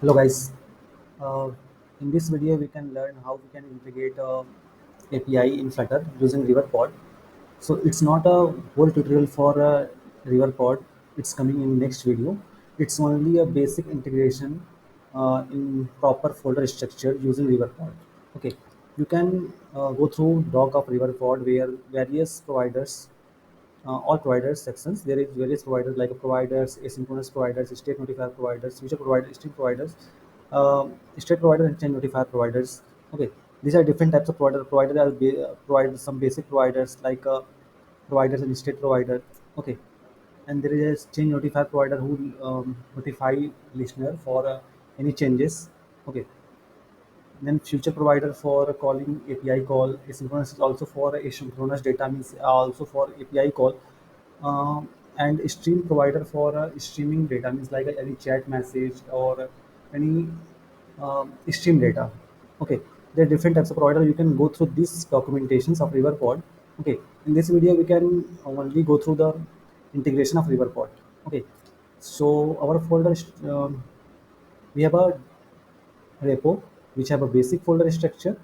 Hello guys. Uh, in this video, we can learn how we can integrate API in Flutter using Riverpod. So it's not a whole tutorial for Riverpod. It's coming in next video. It's only a basic integration in proper folder structure using Riverpod. Okay, you can go through doc of Riverpod where various providers all providers sections. There is various providers like providers, asynchronous providers, state notifier providers, future providers, stream providers, state provider and change notifier providers. Okay, these are different types of provider. Provider are provide some basic providers like providers and state provider. Okay, and there is a change notifier provider who notify listener for any changes. Okay, then future provider for calling API call. Asynchronous is also for asynchronous data means also for API call. And stream provider for streaming data means like any chat message or any stream data. Okay, there are different types of provider. You can go through these documentations of Riverpod. Okay, in this video we can only go through the integration of Riverpod. Okay, so our folder we have a repo which have a basic folder structure,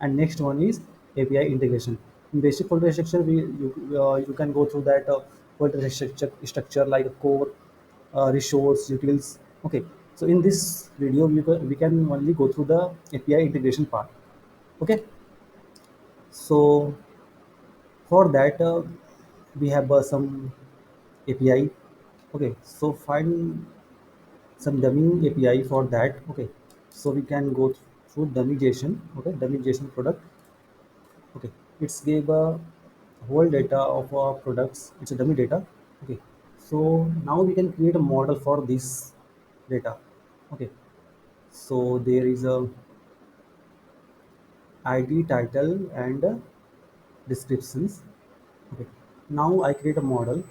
and next one is API integration. In basic folder structure, you can go through that folder structure like a core, resource, utils. Okay, so in this video we can only go through the API integration part. Okay, so for that we have some API. Okay, so find some dummy API for that. Okay, so we can go through dummy JSON. Okay, dummy JSON product. Okay, it's gave a whole data of our products. It's a dummy data. Okay, so now we can create a model for this data. Okay, so there is a ID, title, and descriptions. Okay, now I create a model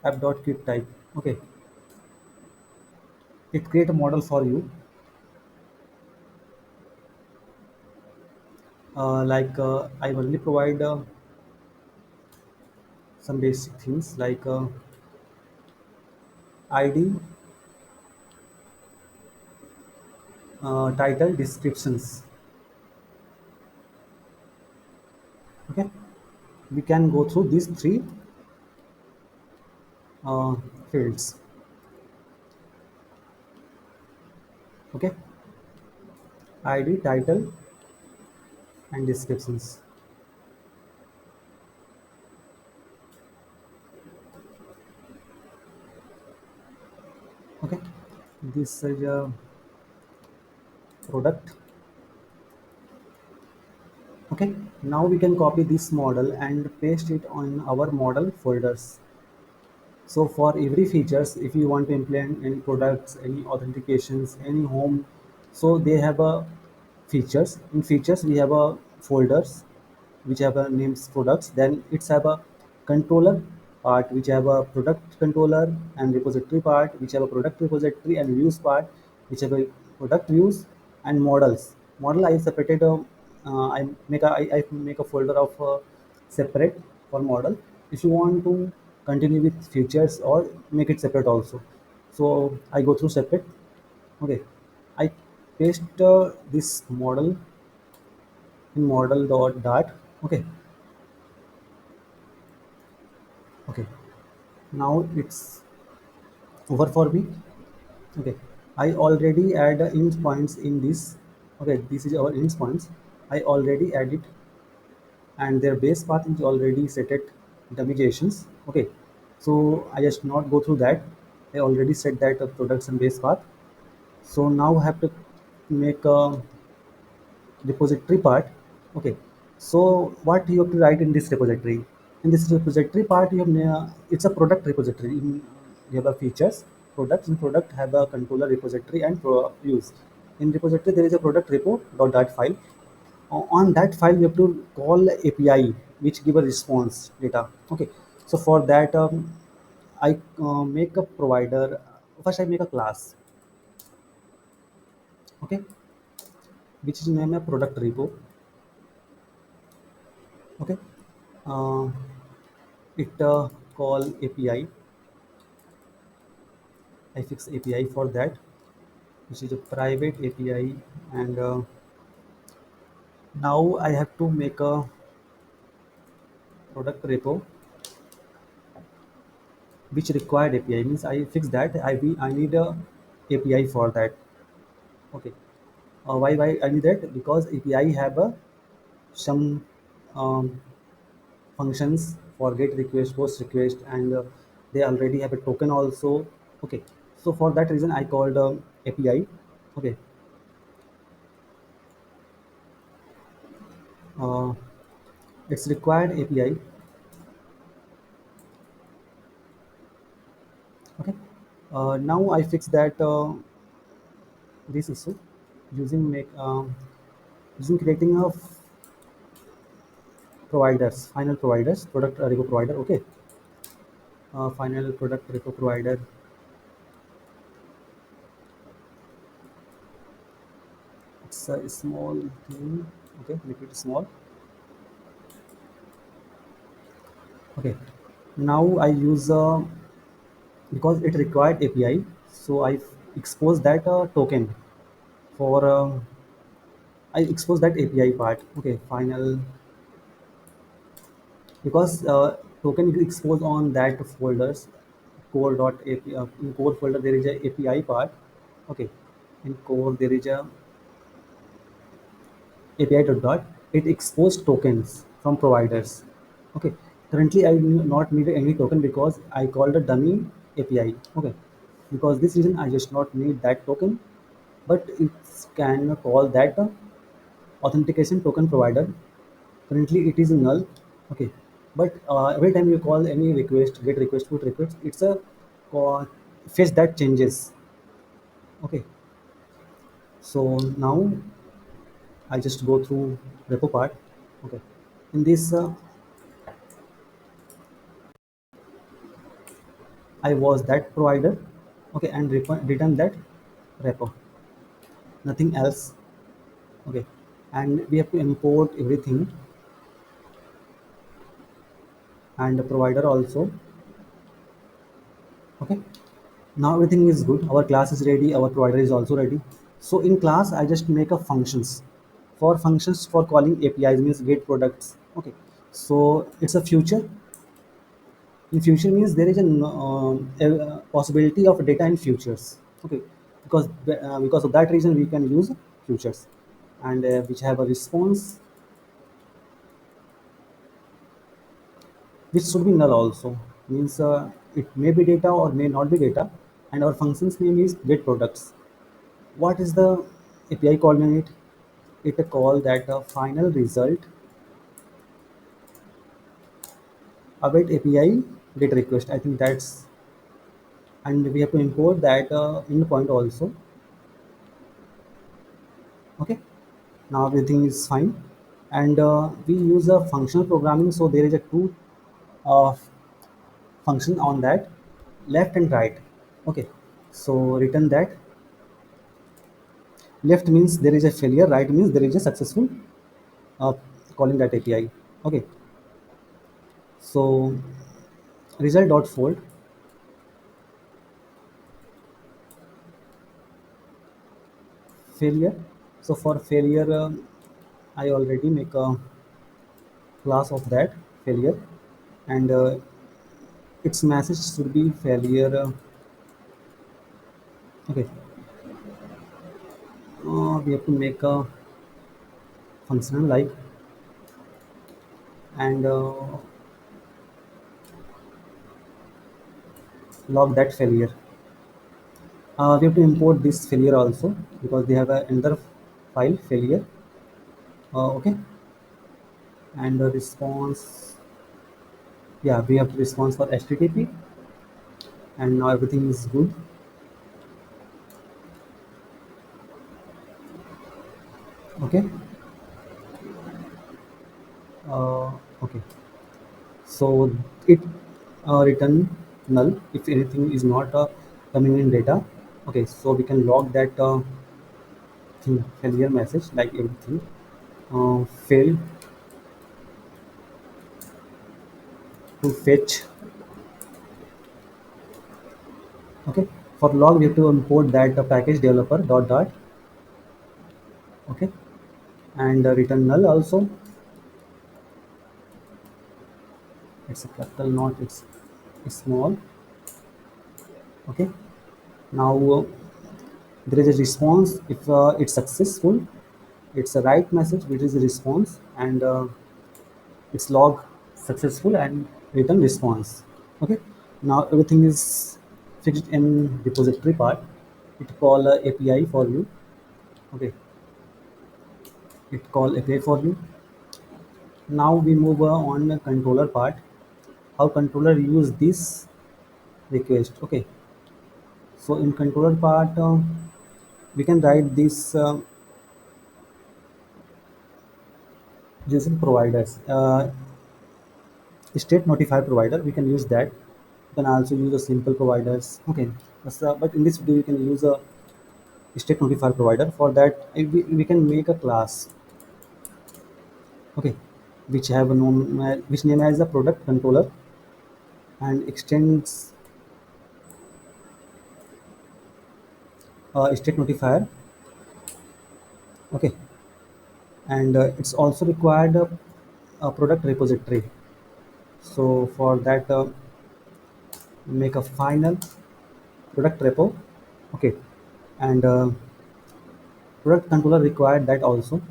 app.kit type. Okay, it create a model for you. I only provide some basic things like ID, title, descriptions. Okay, we can go through these three uh, fields. Okay, ID, title, and descriptions. Okay, this is a product. Okay, now we can copy this model and paste it on our model folders. So for every features, if you want to implement any products, any authentications, any home, so they have a features. In features, we have a folders which have a names products. Then it's have a controller part which have a product controller, and repository part which have a product repository, and views part which have a product views, and models. Model I separated. I make a folder of separate for model. If you want to continue with features or make it separate also, so I go through separate. Okay, I paste this model in model dot. Okay, okay, now it's over for me. Okay, I already add int points in this. Okay, this is our int points. I already added, and their base path is already set at demigrations. Okay, so I just not go through that. I already set that products and base path. So now I have to make a repository part. Okay, so what you have to write in this repository? In this repository part, you have it's a product repository. You have a features, products, and product have a controller repository and use. In repository there is a product repo dot file. On that file you have to call API which give a response data. Okay, so for that I make a provider. First I make a class. Okay, which is name a product repo. Okay, uh, it call API. I fix API for that, which is a private API. And now I have to make a product repo which required API. Means I fix that. I need a API for that. Okay. Why I need that? Because API have a some um, functions for get request, post request, and they already have a token also. Okay. So for that reason, I called API. Okay. Uh, it's required API. Okay. Now I fix that this issue using make using creating a providers, final providers, product repo provider. Okay. Final product repo provider. It's a small thing. Okay, make it small. Okay. Now I use because it required API, so I expose that token for I expose that API part. Okay, final because token is exposed on that folders core.api. In core folder there is a API part. Okay, in core there is a API dot. It exposed tokens from providers. Okay, currently I do not need any token because I called a dummy API. Okay, because this reason I just not need that token, but it can call that authentication token provider. Currently it is null. Okay, but every time you call any request, get request, put request, it's a call, fetch that changes. Okay, so now I just go through repo part. Okay, in this I was that provider. Okay, and return that repo, nothing else. Okay, and we have to import everything and the provider also. Okay, now everything is good. Our class is ready, our provider is also ready. So in class I just make a functions for functions for calling APIs, means get products. Okay, so it's a future. In future means there is a possibility of data in futures. Okay, because of that reason we can use futures, and which have a response which should be null also, means it may be data or may not be data, and our function's name is get products. What is the API coordinate? It a call that final result await API get request. I think that's, and we have to import that endpoint also. Okay, now everything is fine, and we use a functional programming. So there is a two uh, function on that, left and right. Okay, so return that. Left means there is a failure, right means there is a successful uh, calling that API. Okay, so result dot fold failure. So for failure, I already make a class of that failure, and its message should be failure. Okay, we have to make a functional like, and log that failure. We have to import this failure also because they have another file failure. Okay, and the response. Yeah, we have to response for HTTP, and now everything is good. Okay, okay. So it return null if anything is not coming in data. Okay, so we can log that thing, failure message like everything failed to fetch. Okay, For log, we have to import that package developer dot dot. Okay, and return null also. It's a capital, not it's small. Okay. Now there is a response if it's successful. It's a write message which is a response, and it's log successful and return response. Okay. Now everything is fixed in repository part. It call API for you. Okay. It call API for you. Now we move on the controller part. How controller use this request? Okay. So in controller part, we can write this using providers. State notify provider, we can use that. You can also use a simple providers. Okay. But in this video you can use a state notify provider. For that we can make a class. Okay, which have a which name as a product controller and extends state notifier. Okay, and it's also required a product repository. So for that make a final product repo. Okay, and product controller required that also.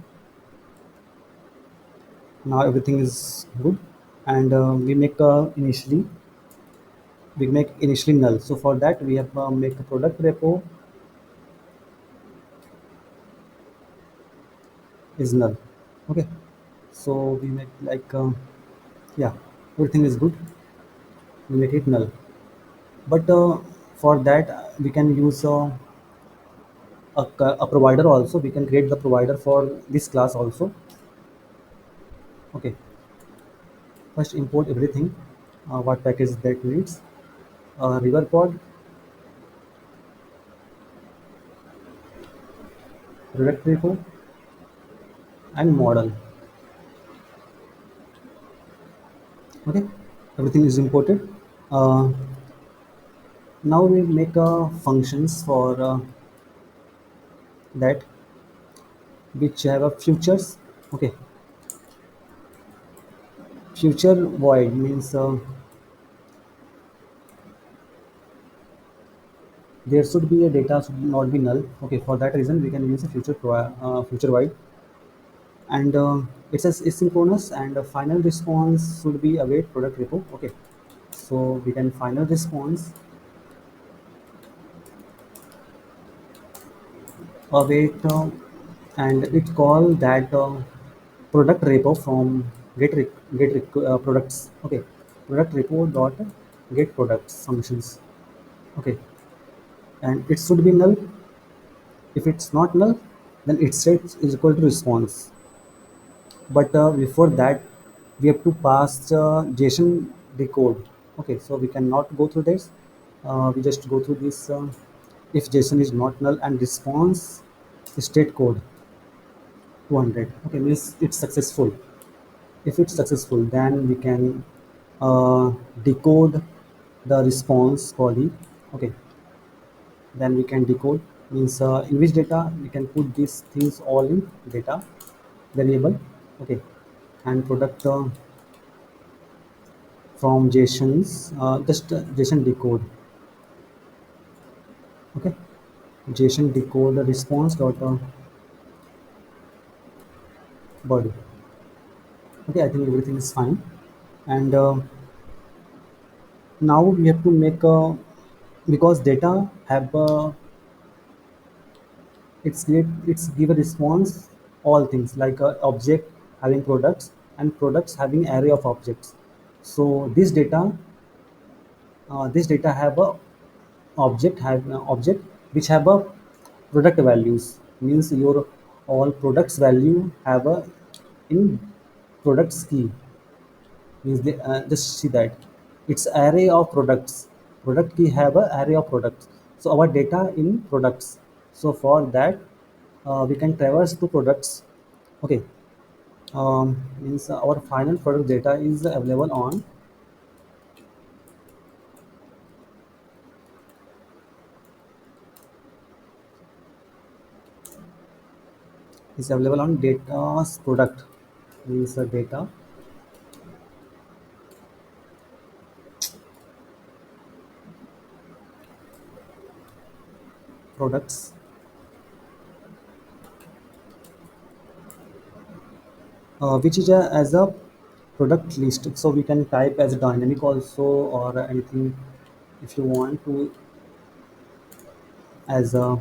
Now everything is good, and we make initially null. So for that we have make a product repo is null. Okay, so we make like yeah, everything is good. We make it null, but for that we can use a provider also. We can create the provider for this class also. Okay, first import everything what package that needs. Riverpod, product repo, and model. Okay, everything is imported. uh, Now we make functions for that which have a futures. Okay, future void means there should be a data should not be null. Okay, for that reason we can use a future void, and it says asynchronous, and the final response should be await product repo. Okay, so we can final response await and it call that product repo from products. Okay, product repo dot get products functions. Okay, and it should be null. If it's not null, then it sets is equal to response. But before that we have to pass JSON decode. Okay, so we cannot go through this. We just go through this. If JSON is not null and response state code 200. Okay, means it's successful. If it's successful, then we can decode the response query. Okay, then we can decode means in which data we can put these things all in data variable. Okay, and product from JSONs, just JSON decode. Okay, JSON decode the response dot body. Okay, I think everything is fine, and now we have to make a, because data have it's give a response all things like a object having products and products having array of objects. So this data have a object which have a product values, means your all products value have a in products key, means they just see that it's array of products. Product key have a array of products, so our data in products. So for that we can traverse to products. Okay, means our final product data is available on is available on data's product, means data products, which is as a product list. So we can type as a dynamic also, or anything if you want to, as a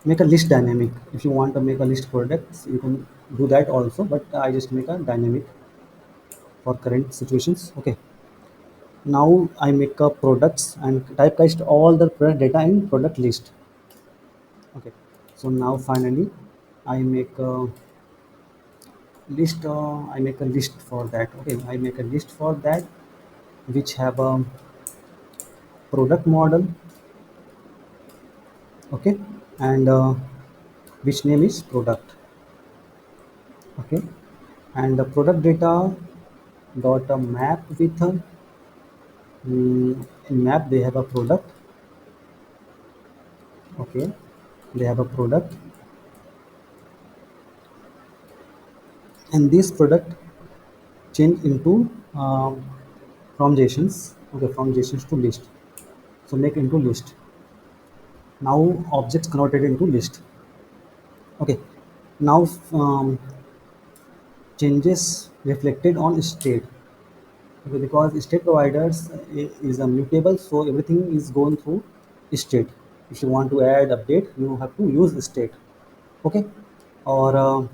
make a list dynamic. If you want to make a list products, you can do that also, but I just make a dynamic for current situations. Okay, now I make a products and typecast all the product data in product list. Okay, so now finally I make a list. I make a list for that. Okay, I make a list for that, which have a product model. Okay, and which name is product. Okay, and the product data dot a map with a, in map they have a product. Okay, they have a product, and this product change into um, from JSONs. Okay, from JSONs to list. So make into list. Now objects converted into list. Okay, now changes reflected on state. Okay, because state providers is a mutable, so everything is going through state. If you want to add update, you have to use state. Okay, or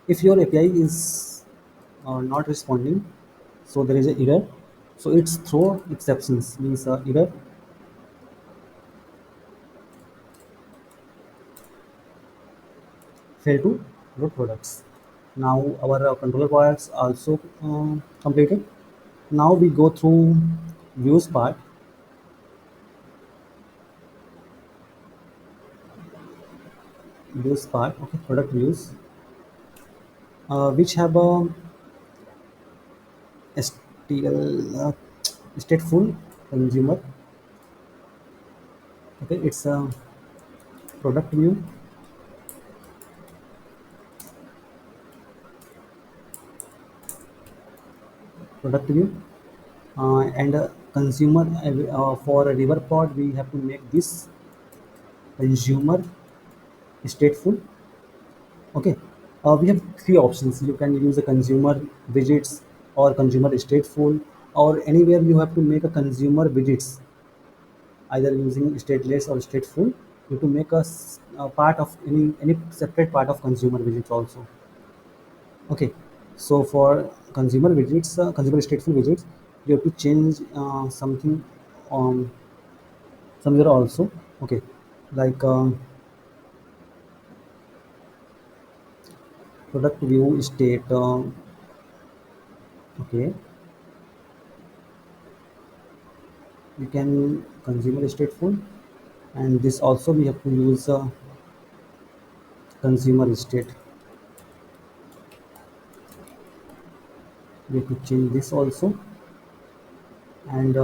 if your API is not responding, so there is an error. So it's throw exceptions, means error fail to load products. Now our controller parts also completed. Now we go through views part. Views part. Okay, product views, which have a STL stateful consumer. Okay, it's a product view, product view, and consumer. For a Riverpod, we have to make this consumer stateful. Okay, we have three options. You can use a consumer widgets or consumer stateful, or anywhere you have to make a consumer widgets, either using stateless or stateful. You have to make a part of any separate part of consumer widgets also. Okay, so for consumer widgets, consumer stateful widgets, you have to change something um, somewhere also. Okay, like product view state. Okay, we can consumer stateful, and this also we have to use consumer state. We have to change this also, and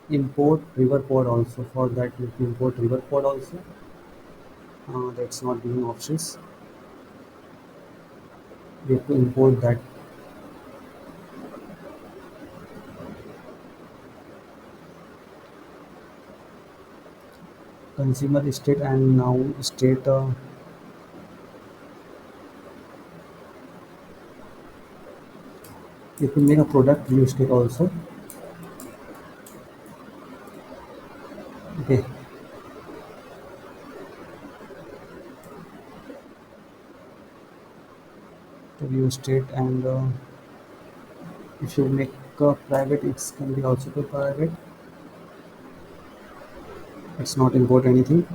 import Riverpod also. For that, we have to import Riverpod also. That's not giving options. We have to import that consumer state, and now state. You can make a product view state also. Okay, the view state, and if you make private, it can be also to private. It's not import anything.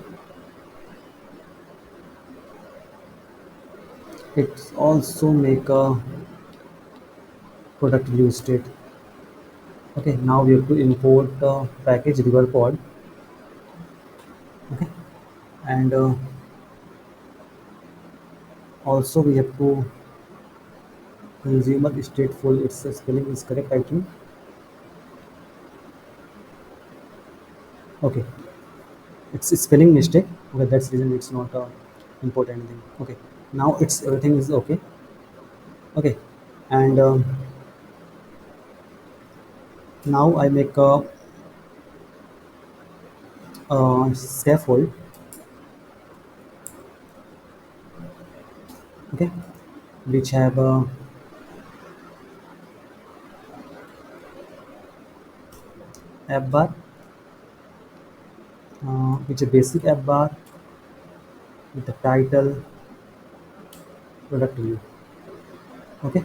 It's also make a product view state. Okay, now we have to import package Riverpod. Okay, and also we have to consumer stateful. Its spelling is correct, I think. Okay, it's a spelling mistake. Okay, that's the reason it's not. import anything. Okay, now it's everything is okay. Okay, and now I make a scaffold. Okay, which have a app bar, which is a basic app bar with the title, product view. Okay,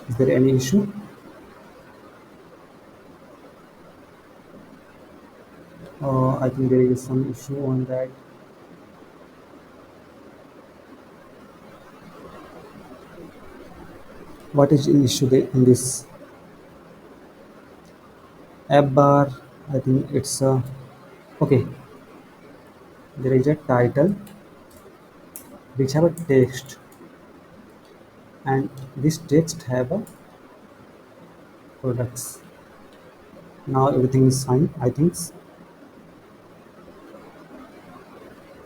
is there any issue? I think there is some issue on that. What is the issue there in this app bar? I think it's okay. There is a title which have a text, and this text have a products. Now everything is fine, I think.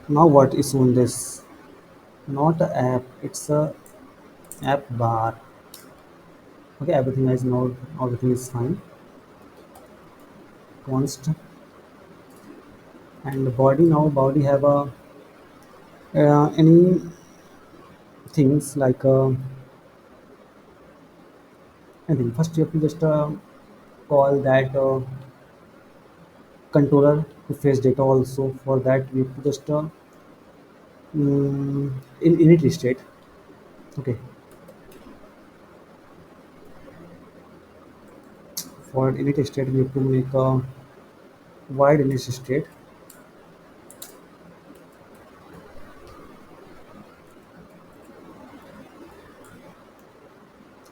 Now what is on this? Not a app, it's a app bar. Okay, everything is now, everything is fine. Const and the body, now body have a any things like anything. First you have to just call that controller to fetch data. Also for that we have to just in init state. Okay, for init state we have to make a void init state.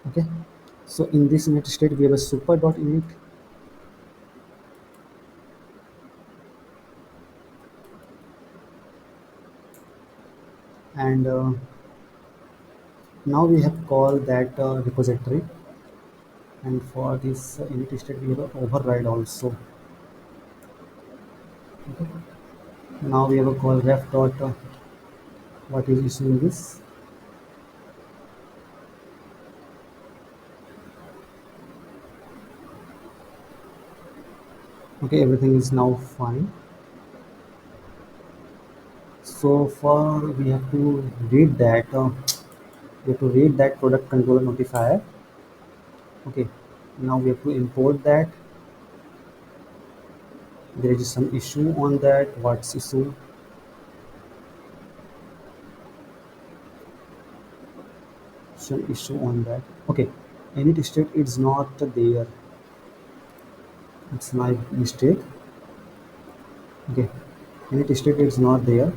Okay, so in this init state we have a super dot init, and now we have called that repository, and for this init state we have an override also. Okay, now we have a call ref dot what is issuing this. Okay, everything is now fine. So for we have to read that product controller notifier. Okay, now we have to import that. There is some issue on that. What's issue? Some issue on that. Okay, init state is not there. It's my mistake. Okay, init state is not there.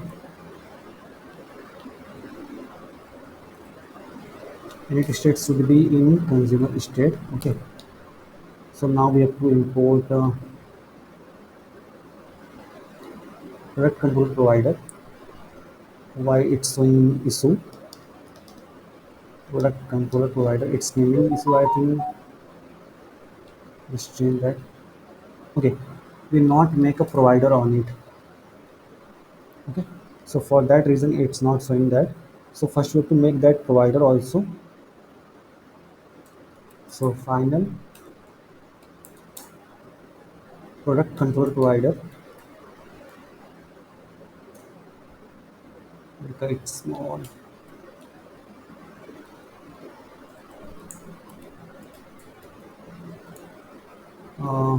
Init state should be in consumer state. Okay, so now we have to import product control provider. Why it's showing issue? Product controller provider. It's naming issue. I think just change that. Okay, we not make a provider on it. Okay, so for that reason it's not showing that. So first we have to make that provider also. So final product control provider, because it's small. uh,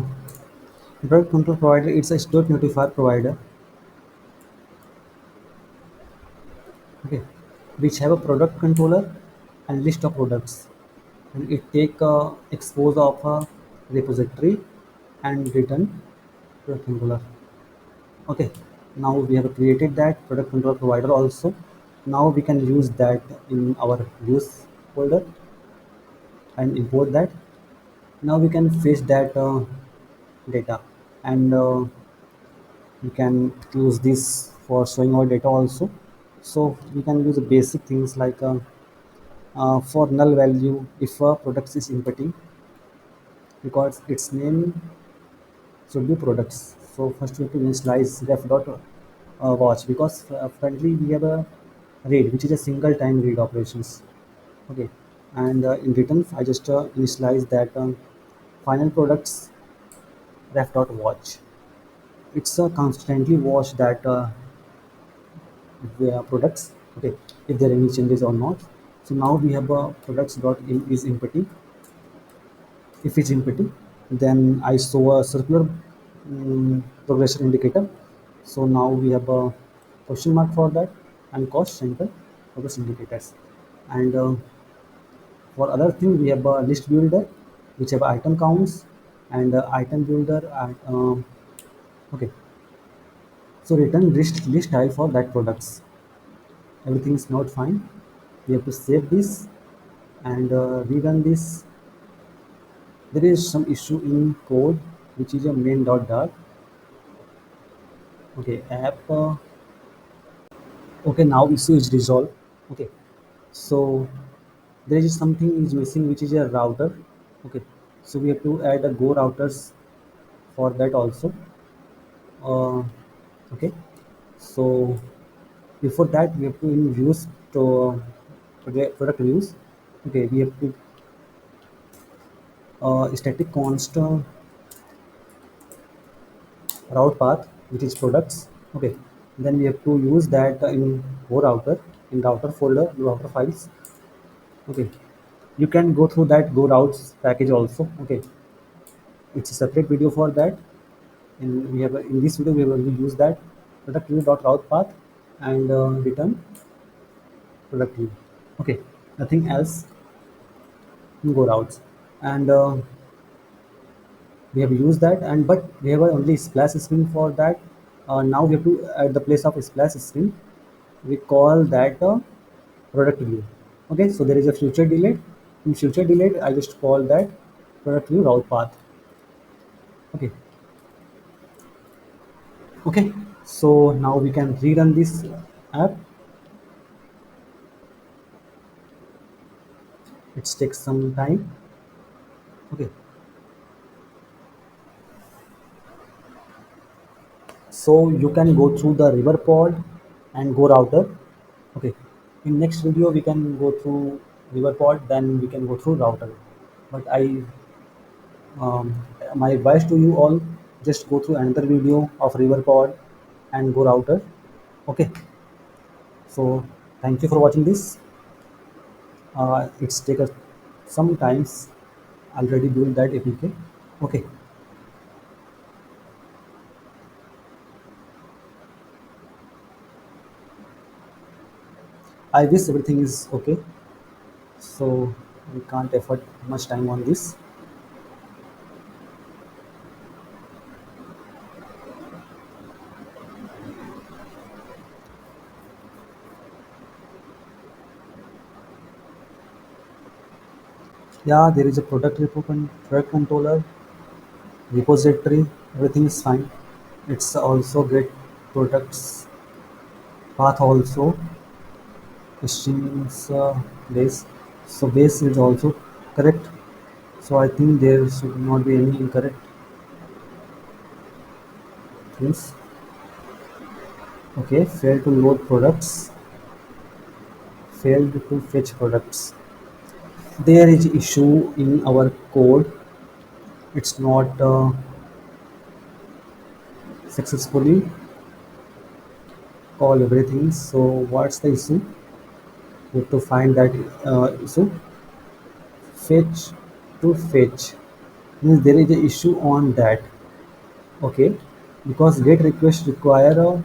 Product control provider, it's a state notifier provider. Okay, which have a product controller and list of products, and it take expose of a repository and return product controller. Okay, now we have created that product control provider also. Now we can use that in our use folder and import that. Now we can fetch that data, and we can use this for showing our data also. So we can use the basic things like for null value if a product is empty, because its name should be products. So first we have to initialize ref dot watch, because currently we have a read, which is a single time read operations. Okay, and in return, I just initialize that final products ref dot watch. It's constantly watch that products. Okay, if there are any changes or not. So now we have a products dot in is empty. If it's empty, then I show a circular progression indicator. So now we have a question mark for that and cost center progress indicators. And for other thing, we have a list builder, which have item counts and item builder. Okay, so return list type for that products. Everything is not fine. We have to save this and rerun this. There is some issue in code, which is a main.dart. Okay, app. Okay, now issue is resolved. Okay, so there is something is missing, which is a router. Okay, so we have to add a go routers for that also. uh, okay, so before that we have to in views to product views. Okay, we have to static const route path, which is products. Okay, then we have to use that in go router, in router folder, router files. Okay, you can go through that go routes package also. Okay, it's a separate video for that. And we have in this video we will use that product view dot route path and return product view. Okay, nothing else in go routes. And we have used that, and but we have only splash screen for that. Now we have to at the place of splash screen we call that product view. Okay, so there is a future delete. In future delete I just call that product view route path. Okay, okay, so now we can rerun this app. It takes some time. Okay, so you can go through the Riverpod and go router. Okay, in next video we can go through Riverpod, then we can go through router. But I um, my advice to you all, just go through another video of Riverpod and go router. Okay, so thank you for watching this. It's taken some times already build that APK. Okay, I wish everything is okay. So we can't effort much time on this. Yeah, there is a product controller, repository, everything is fine. It's also get products path also, strings base. So base is also correct. So I think there should not be any incorrect things. Okay, failed to load products, failed to fetch products. There is issue in our code. It's not successfully call everything. So what's the issue? We have to find that issue. Fetch to fetch means there is a issue on that. Okay, because get request require a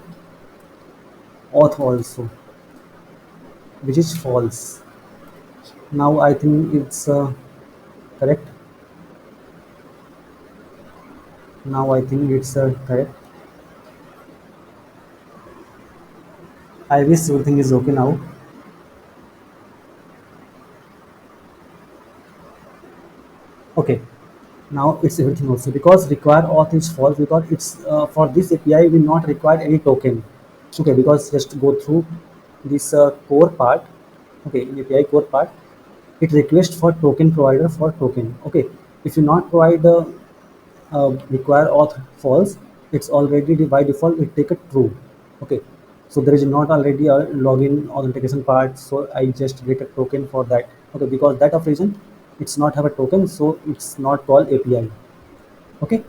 auth also, which is false. Now I think it's correct. Now I think it's correct. I wish everything is okay now. Okay, now it's everything also, because require auth is false, because it's for this API will not require any token. Okay, because just go through this core part. Okay, in API core part, it requests for token provider for token. Okay, if you not provide require auth false, it's already by default it take a true. Okay, so there is not already a login authentication part, so I just get a token for that. Okay, because that of reason it's not have a token, so it's not called API. Okay,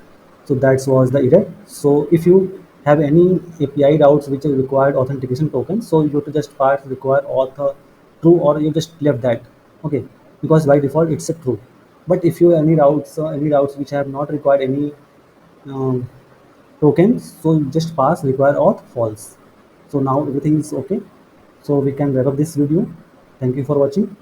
so that was the error. So if you have any API routes which is required authentication token, so you have to just pass require auth true, or you just left that. Okay, because by default it's a true. But if you have any routes which have not required any um, tokens, so you just pass require auth false. So now everything is okay, so we can wrap up this video. Thank you for watching.